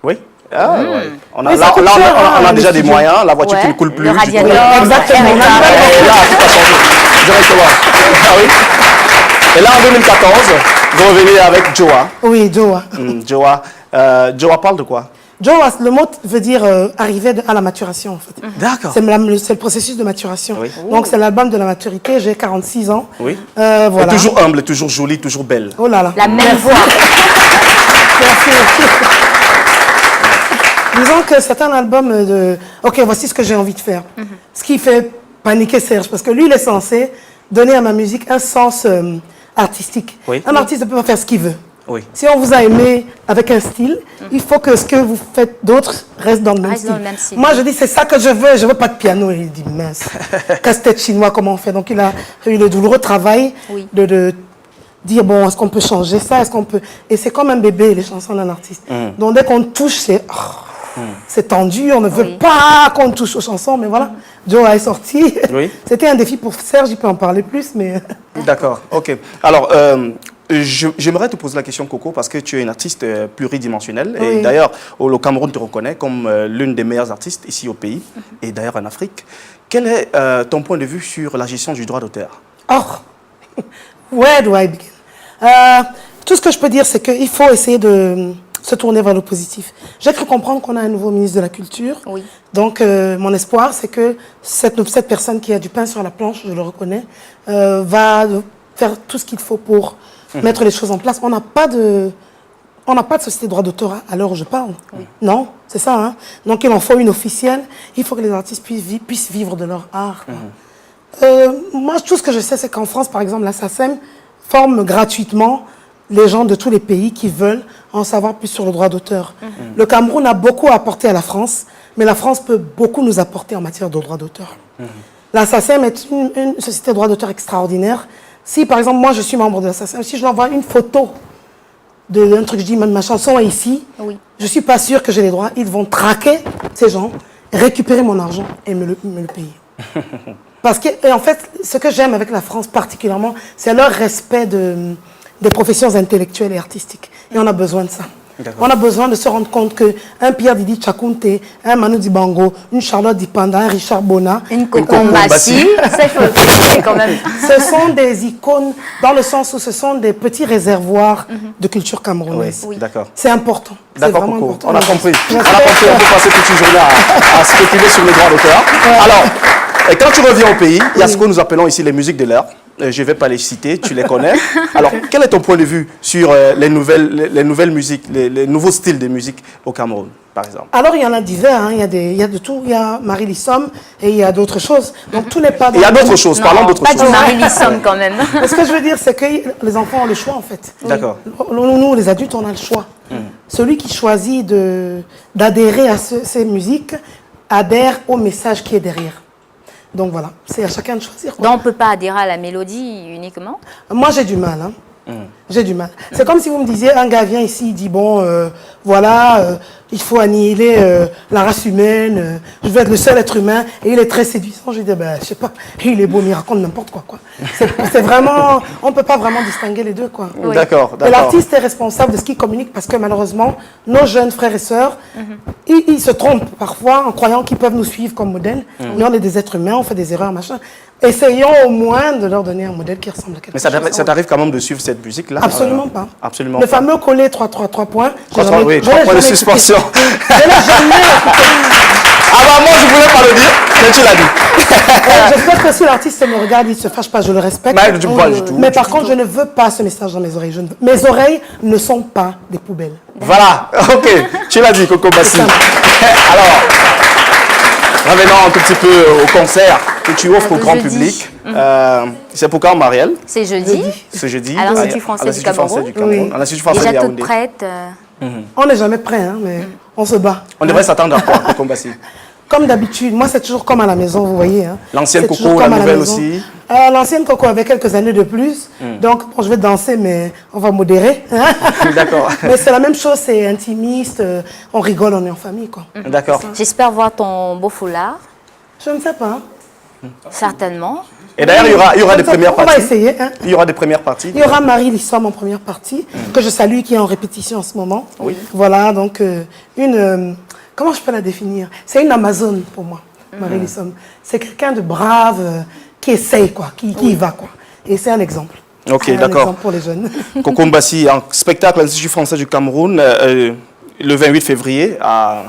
Oui. Ah, ouais. On a, Mais là, ça coûte là, cher, on a hein, déjà le des studio. moyens, la voiture qui ne coule plus. Le du coup, radiateur. Exactement. et là, tout a changé. Directement. Ah oui. Et là, en 2014, vous revenez avec Joa. Oui, Joa. Joa. Joa parle de quoi? Joa, le mot veut dire arriver à la maturation, en fait. D'accord. C'est le processus de maturation. Oui. Donc, c'est l'album de la maturité. J'ai 46 ans. Oui. Voilà. Et toujours humble, toujours jolie, toujours belle. Oh là là. La même voix. Merci. Disons que c'est un album de... Ok, voici ce que j'ai envie de faire. Ce qui fait paniquer Serge, parce que lui, il est censé donner à ma musique un sens artistique. Oui. Un artiste ne peut pas faire ce qu'il veut. Oui. Si on vous a aimé avec un style, il faut que ce que vous faites d'autre reste dans le même Reste style. dans le même style. Moi, je dis, c'est ça que je veux pas de piano. Et il dit, mince, casse-tête chinois, comment on fait? Donc, il a eu le douloureux travail Oui. de dire, bon, est-ce qu'on peut changer ça? Est-ce qu'on peut... Et c'est comme un bébé, les chansons d'un artiste. Donc, dès qu'on touche, c'est... C'est tendu, on ne veut Oui. pas qu'on touche aux chansons, mais voilà, Joa est sorti. Oui. C'était un défi pour Serge, il peut en parler plus, mais... D'accord, ok. Alors, j'aimerais te poser la question, Coco, parce que tu es une artiste pluridimensionnelle. Et Oui. d'ailleurs, le Cameroun te reconnaît comme l'une des meilleures artistes ici au pays, et d'ailleurs en Afrique. Quel est ton point de vue sur la gestion du droit d'auteur? Oh, where do I begin? Tout ce que je peux dire, c'est qu'il faut essayer de se tourner vers le positif. J'ai cru comprendre qu'on a un nouveau ministre de la Culture. Oui. Donc, mon espoir, c'est que cette personne qui a du pain sur la planche, je le reconnais, va faire tout ce qu'il faut pour mettre les choses en place. On n'a pas de société de droit d'auteur à l'heure où je parle. Oui. Non, c'est ça. Hein? Donc, il en faut une officielle. Il faut que les artistes puissent vivre de leur art. Moi, tout ce que je sais, c'est qu'en France, par exemple, la SACEM forme gratuitement les gens de tous les pays qui veulent en savoir plus sur le droit d'auteur. Le Cameroun a beaucoup apporté à la France, mais la France peut beaucoup nous apporter en matière de droit d'auteur. La SACEM est une société de droit d'auteur extraordinaire. Si, par exemple, moi, je suis membre de la SACEM, si je leur envoie une photo d'un truc, je dis, ma chanson est ici, Oui. je ne suis pas sûre que j'ai les droits. Ils vont traquer ces gens, récupérer mon argent et me le payer. Parce que, et en fait, ce que j'aime avec la France particulièrement, c'est leur respect des professions intellectuelles et artistiques. Et on a besoin de ça. On a besoin de se rendre compte qu'un Pierre Didi Tchakounte, un Manu Dibango, une Charlotte Dipanda, un Richard Bona, Une Kokombassi, ça il faut le préciser quand même. ce sont des icônes dans le sens où ce sont des petits réservoirs de culture camerounaise. Oui, d'accord. C'est important. D'accord, vraiment Coco. important. On a compris. On a J'espère compris, on peut passer toute une journée à spéculer sur les droits d'auteur. Alors, et quand tu reviens au pays, il y a ce que nous appelons ici les musiques de l'heure. Je ne vais pas les citer, tu les connais. Alors, quel est ton point de vue sur les nouvelles musiques, les nouveaux styles de musique au Cameroun, par exemple? Alors, il y en a divers, hein. Il y a de tout. Il y a Marie Lissom et il y a d'autres choses. Donc, tout n'est pas... Il y a d'autres choses, parlons d'autres Pas choses. du Marie Lissom quand même. Mais ce que je veux dire, c'est que les enfants ont le choix, en fait. D'accord. Nous, les adultes, on a le choix. Celui qui choisit d'adhérer à ces musiques adhère au message qui est derrière. Donc voilà, c'est à chacun de choisir, quoi. Donc on ne peut pas adhérer à la mélodie uniquement. Moi, j'ai du mal. Hein. J'ai du mal. C'est comme si vous me disiez, un gars vient ici, il dit, bon, voilà, il faut annihiler la race humaine, je veux être le seul être humain, et il est très séduisant. Je dis, ben, je sais pas, il est beau, mais il raconte n'importe quoi. C'est vraiment, on ne peut pas vraiment distinguer les deux, quoi. Oui. D'accord, Et d'accord. l'artiste est responsable de ce qu'il communique parce que malheureusement, nos jeunes frères et sœurs, ils se trompent parfois en croyant qu'ils peuvent nous suivre comme modèle. Mais on est des êtres humains, on fait des erreurs, machin. Essayons au moins de leur donner un modèle qui ressemble à quelque chose. Mais ça t'arrive quand même de suivre cette musique-là? Absolument pas. Absolument Le pas. fameux collet 3 points. Trois points de suspension. Je l'ai jamais écouté. Ah bah moi je voulais pas le dire, mais tu l'as dit. J'espère que si l'artiste me regarde, il ne se fâche pas, je le respecte. Bah, pas du tout. Mais par contre, je ne veux pas ce message dans mes oreilles. Mes oreilles ne sont pas des poubelles. Voilà, ok, tu l'as dit, Coco Bassi. C'est ça. Alors, revenons un tout petit peu au concert que tu offres au grand jeudi. public. C'est pour quand, Marielle? C'est jeudi. Ce jeudi. À l'Institut français du Cameroun. À l'Institut français de Déjà toute Yaoundé. prête. On n'est jamais prêt, hein, mais on se bat. On devrait s'attendre à quoi, Coco Bassi? Comme d'habitude, moi c'est toujours comme à la maison, vous voyez. Hein. L'ancienne C'est Coco, toujours la comme à nouvelle maison. aussi? L'ancienne Coco avec quelques années de plus. Donc bon, je vais danser, mais on va modérer. D'accord. Mais c'est la même chose, c'est intimiste, on rigole, on est en famille, quoi. D'accord. J'espère voir ton beau foulard. Je ne sais pas. Certainement. Et d'ailleurs, il y aura des premières On va parties. essayer. Hein. Il y aura des premières parties. Il y aura Marie Lissom en première partie, que je salue, qui est en répétition en ce moment. Oui. Voilà, donc comment je peux la définir? C'est une Amazone pour moi, Marie Lissom. C'est quelqu'un de brave, qui essaye, quoi, qui y va, quoi. Et c'est un exemple. Ok, Un d'accord. exemple pour les jeunes. Coco Mbassi, en spectacle à l'Institut français du Cameroun, le 28 février à